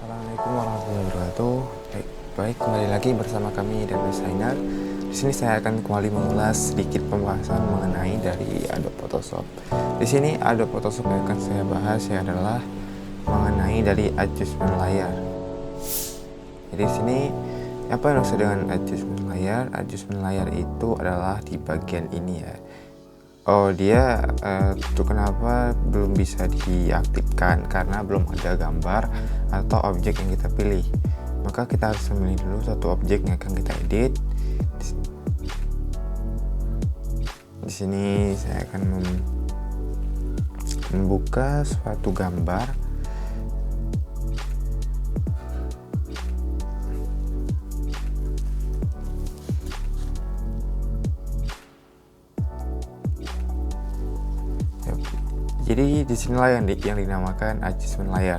Assalamualaikum warahmatullahi wabarakatuh. Baik, kembali lagi bersama kami dan desainer. Di sini saya akan kembali mengulas sedikit pembahasan mengenai dari Adobe Photoshop. Di sini Adobe Photoshop yang akan saya bahas adalah mengenai dari adjustment layar. Jadi di sini apa yang maksud dengan adjustment layar? Adjustment layar itu adalah di bagian ini ya. Dia itu kenapa belum bisa diaktifkan karena belum ada gambar atau objek yang kita pilih. Maka kita harus memilih dulu satu objek yang akan kita edit. Di sini saya akan membuka suatu gambar. Jadi disinilah yang dinamakan adjustment layer.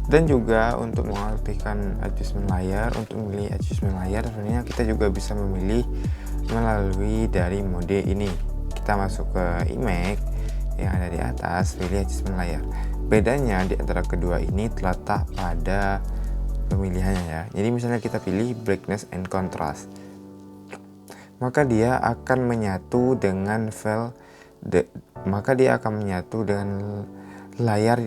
Dan juga untuk mengaktifkan adjustment layer, untuk memilih adjustment layer sebenarnya kita juga bisa memilih melalui dari mode ini. Kita masuk ke image yang ada di atas, pilih adjustment layer. Bedanya di antara kedua ini terletak pada pemilihannya ya. Jadi misalnya kita pilih brightness and contrast, maka dia akan menyatu dengan layar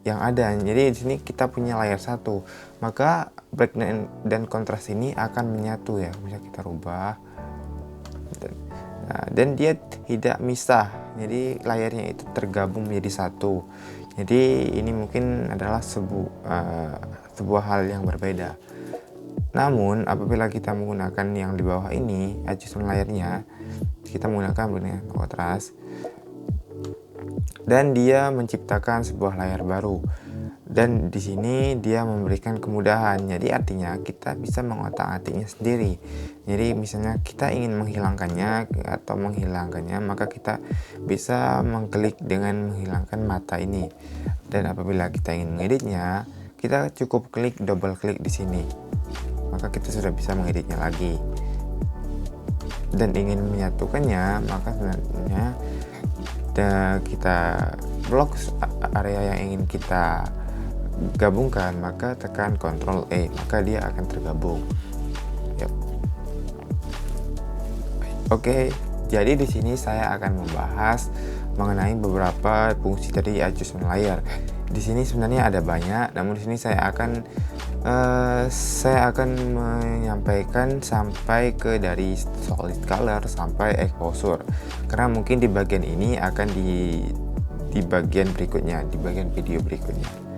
yang ada. Jadi di sini kita punya layar satu, maka brightness dan kontras ini akan menyatu ya. Bisa kita rubah dan dia tidak misah, jadi layarnya itu tergabung menjadi satu. Jadi ini mungkin adalah sebuah hal yang berbeda. Namun apabila kita menggunakan yang di bawah ini adjustment layarnya, kita menggunakan brightness kontras dan dia menciptakan sebuah layar baru. Dan di sini dia memberikan kemudahan. Jadi artinya kita bisa mengotak-atiknya sendiri. Jadi misalnya kita ingin menghilangkannya, maka kita bisa mengklik dengan menghilangkan mata ini. Dan apabila kita ingin mengeditnya, kita cukup double klik di sini. Maka kita sudah bisa mengeditnya lagi. Dan ingin menyatukannya, maka sebenarnya kita blok area yang ingin kita gabungkan, maka tekan Ctrl E, maka dia akan tergabung. Oke, jadi di sini saya akan membahas mengenai beberapa fungsi dari adjustment layer. Di sini sebenarnya ada banyak, namun di sini saya akan menyampaikan sampai ke dari solid color sampai exposure, karena mungkin di bagian ini akan di bagian berikutnya, di bagian video berikutnya.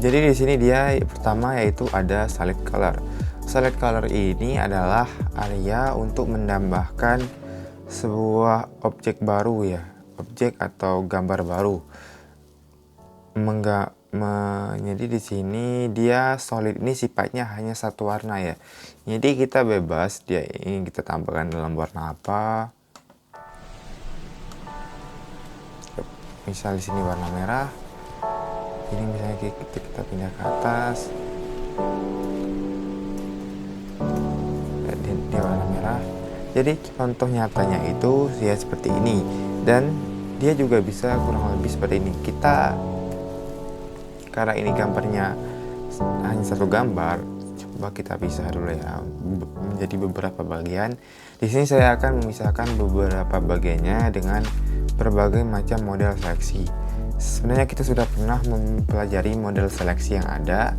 Jadi di sini dia pertama yaitu ada solid color. Solid color ini adalah area untuk menambahkan sebuah objek baru ya, objek atau gambar baru. Jadi di sini dia solid ini sifatnya hanya satu warna ya. Jadi kita bebas dia ingin kita tambahkan dalam warna apa. Misal di sini warna merah. Ini misalnya kita pindah ke atas. Dia warna merah. Jadi contoh nyatanya itu ya seperti ini, dan dia juga bisa kurang lebih seperti ini. Karena ini gambarnya hanya satu gambar, coba kita pisah dulu ya menjadi beberapa bagian. Di sini saya akan memisahkan beberapa bagiannya dengan berbagai macam model seleksi. Sebenarnya kita sudah pernah mempelajari model seleksi yang ada.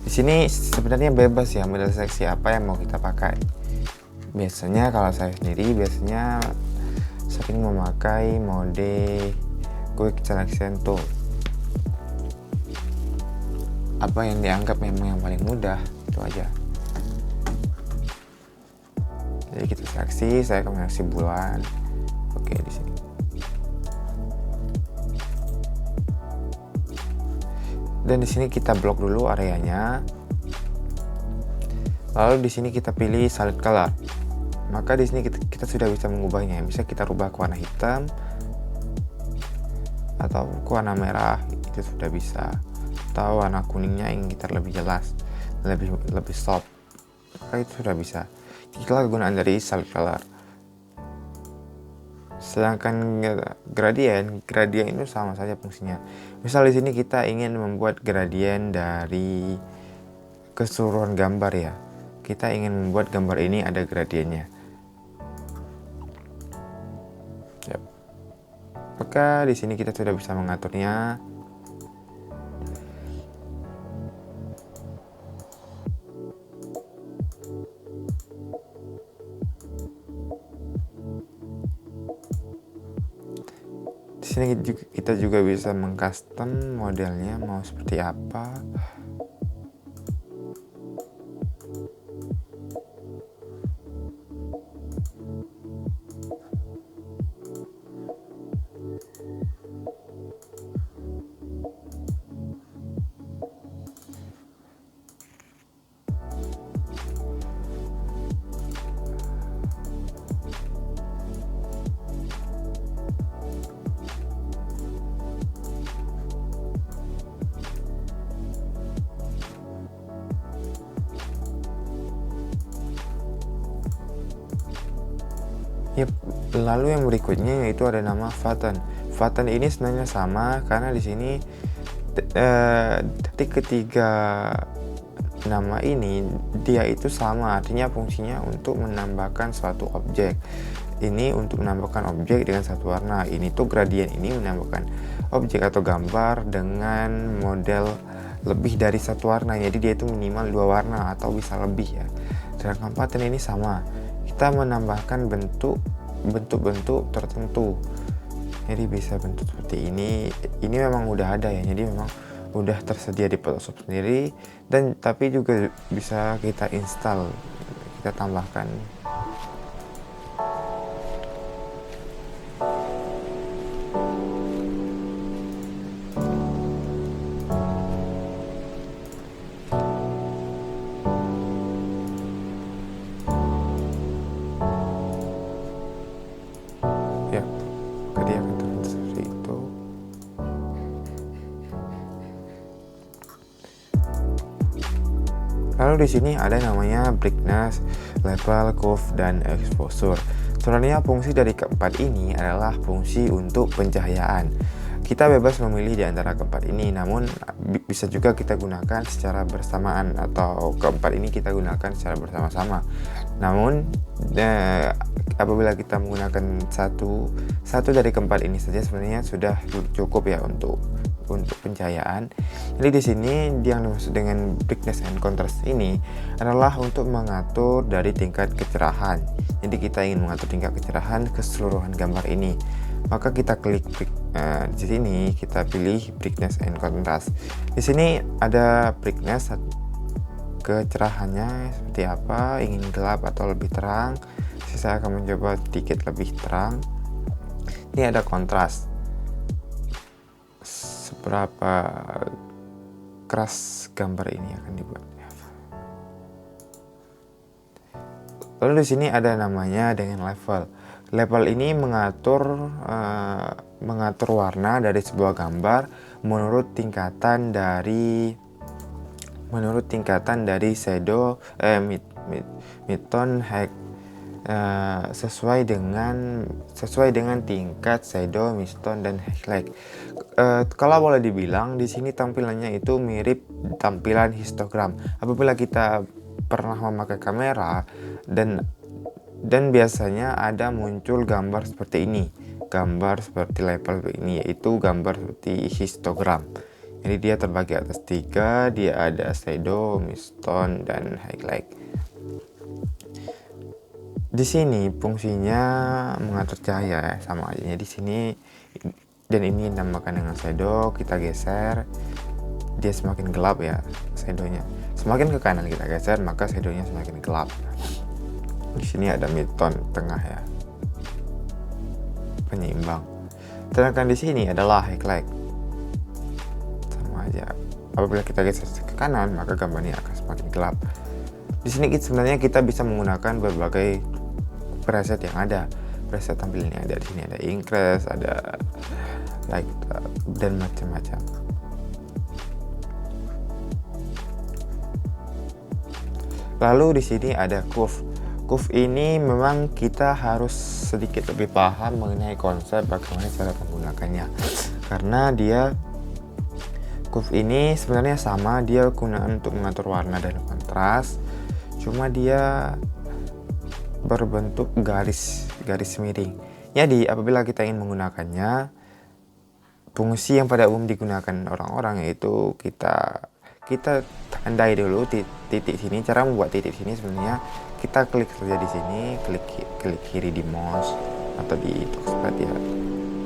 Di sini sebenarnya bebas ya model seleksi apa yang mau kita pakai. Biasanya kalau saya sendiri sering memakai mode quick selection tool. Apa yang dianggap memang yang paling mudah, itu aja. Jadi kita seleksi, saya akan seleksi bulan. Oke, di sini. Dan di sini kita blok dulu areanya. Lalu di sini kita pilih solid color. Maka di sini kita sudah bisa mengubahnya. Bisa kita rubah ke warna hitam atau ke warna merah, itu sudah bisa. Atau warna kuningnya ingin kita lebih jelas, lebih soft, maka itu sudah bisa. Itulah kegunaan dari solid color. Sedangkan gradien itu sama saja fungsinya. Misal di sini kita ingin membuat gradien dari keseluruhan gambar ya. Kita ingin membuat gambar ini ada gradiennya. Yap. Maka di sini kita sudah bisa mengaturnya. Di sini kita juga bisa mengcustom modelnya mau seperti apa. Yep. Lalu yang berikutnya yaitu ada nama Faton. Faton ini sebenarnya sama karena di sini di ketiga nama ini dia itu sama, artinya fungsinya untuk menambahkan suatu objek. Ini untuk menambahkan objek dengan satu warna. Ini tuh gradien ini menambahkan objek atau gambar dengan model lebih dari satu warna. Jadi dia itu minimal 2 warna atau bisa lebih ya. Sedangkan pattern ini sama. Kita menambahkan bentuk-bentuk tertentu. Jadi bisa bentuk seperti ini. Ini memang udah ada ya. Jadi memang udah tersedia di Photoshop sendiri, dan tapi juga bisa kita install, kita tambahkan. Ya, dia akan terbentuk seperti itu. Lalu di sini ada namanya brightness, level, curve, dan exposure. Sebenarnya fungsi dari keempat ini adalah fungsi untuk pencahayaan. Kita bebas memilih di antara keempat ini, namun bisa juga kita gunakan secara bersamaan, atau keempat ini kita gunakan secara bersama-sama. Namun apabila kita menggunakan satu dari keempat ini saja sebenarnya sudah cukup ya untuk pencahayaan. Jadi di sini yang dimaksud dengan brightness and contrast ini adalah untuk mengatur dari tingkat kecerahan. Jadi kita ingin mengatur tingkat kecerahan keseluruhan gambar ini. Maka kita klik di sini, kita pilih brightness and contrast. Di sini ada brightness, kecerahannya seperti apa, ingin gelap atau lebih terang. Saya akan mencoba sedikit lebih terang. Ini ada kontras, seberapa keras gambar ini akan dibuat. Lalu di sini ada namanya dengan level. Level ini mengatur warna dari sebuah gambar menurut tingkatan dari shadow, midtone, sesuai dengan tingkat shadow, midtone, dan highlight. Kalau boleh dibilang di sini tampilannya itu mirip tampilan histogram. Apabila kita pernah memakai kamera dan biasanya ada muncul gambar seperti ini, gambar seperti level ini, yaitu gambar seperti histogram. Jadi dia terbagi atas 3, dia ada shadow, midtone, dan highlight. Di sini fungsinya mengatur cahaya sama aja di sini, dan ini dinamakan dengan shadow. Kita geser, dia semakin gelap ya shadownya. Semakin ke kanan kita geser, maka shadownya semakin gelap. Di sini ada midtone tengah ya, penyeimbang. Sedangkan di sini adalah highlight. Sama aja. Apabila kita geser ke kanan, maka gambarnya akan semakin gelap. Di sini sebenarnya kita bisa menggunakan berbagai preset yang ada. Preset tampilannya ada di sini, ada increase, ada light, dan macam-macam. Lalu di sini ada curve. Curve ini memang kita harus sedikit lebih paham mengenai konsep bagaimana cara menggunakannya, karena curve ini sebenarnya sama, dia gunaan untuk mengatur warna dan kontras, cuma dia berbentuk garis miring. Jadi apabila kita ingin menggunakannya, fungsi yang pada umum digunakan orang-orang yaitu kita tandai dulu titik sini. Cara membuat titik sini sebenarnya kita klik saja di sini, klik kiri di mouse atau di touchpad ya,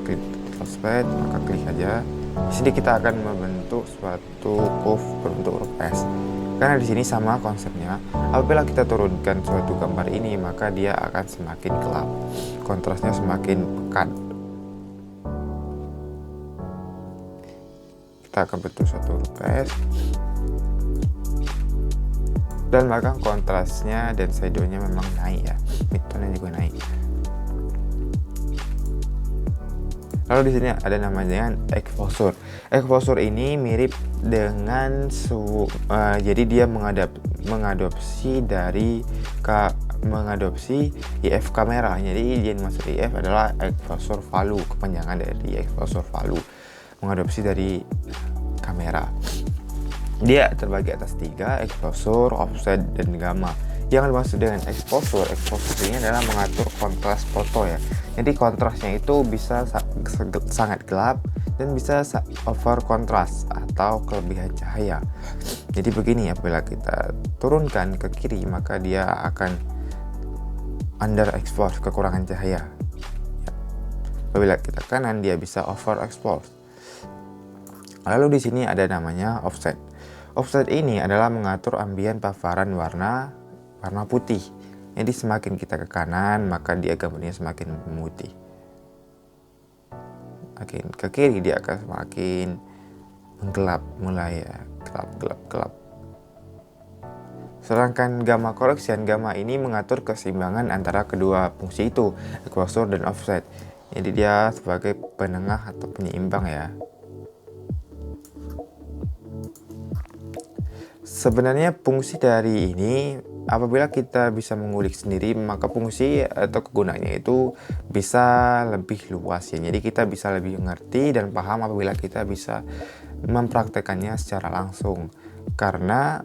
klik touchpad, maka klik saja. Di sini kita akan membentuk suatu curve berbentuk huruf S. Karena di sini sama konsepnya, apabila kita turunkan suatu gambar ini, maka dia akan semakin gelap, kontrasnya semakin pekat. Kita akan bentuk suatu huruf S, dan maka kontrasnya dan shadownya memang naik ya, midtone-nya juga naik. Lalu di sini ada namanya exposure. Exposure ini mirip dengan jadi dia mengadopsi IF kamera. Jadi yang dimaksud IF adalah exposure value, kepanjangan dari exposure value, mengadopsi dari kamera. Dia terbagi atas 3, exposure, offset, dan gamma. Yang dimaksud dengan exposure ini adalah mengatur kontras foto ya. Jadi kontrasnya itu bisa sangat gelap dan bisa over kontras atau kelebihan cahaya. Jadi begini, apabila kita turunkan ke kiri maka dia akan underexpose, kekurangan cahaya. Apabila kita kanan dia bisa overexpose. Lalu di sini ada namanya offset. Offset ini adalah mengatur ambien paparan warna putih. Jadi semakin kita ke kanan maka dia gambarnya semakin memutih. Makin ke kiri dia akan semakin menggelap, mulai ya gelap. Sedangkan gamma correction, gamma ini mengatur keseimbangan antara kedua fungsi itu, exposure dan offset. Jadi dia sebagai penengah atau penyeimbang ya. Sebenarnya fungsi dari ini apabila kita bisa mengulik sendiri, maka fungsi atau kegunaannya itu bisa lebih luas ya. Jadi kita bisa lebih mengerti dan paham apabila kita bisa mempraktekannya secara langsung. Karena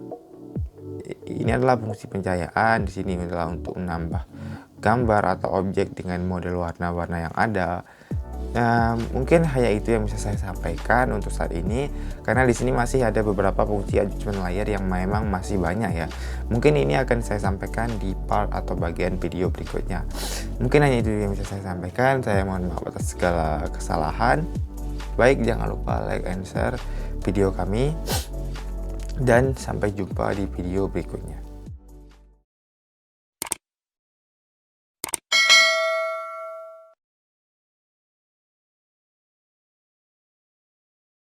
ini adalah fungsi pencahayaan, di sini adalah untuk menambah gambar atau objek dengan model warna-warna yang ada. Nah, mungkin hanya itu yang bisa saya sampaikan untuk saat ini, karena di sini masih ada beberapa fungsi adjustment layer yang memang masih banyak ya. Mungkin ini akan saya sampaikan di part atau bagian video berikutnya. Mungkin hanya itu yang bisa saya sampaikan. Saya mohon maaf atas segala kesalahan. Baik, jangan lupa like and share video kami, dan sampai jumpa di video berikutnya.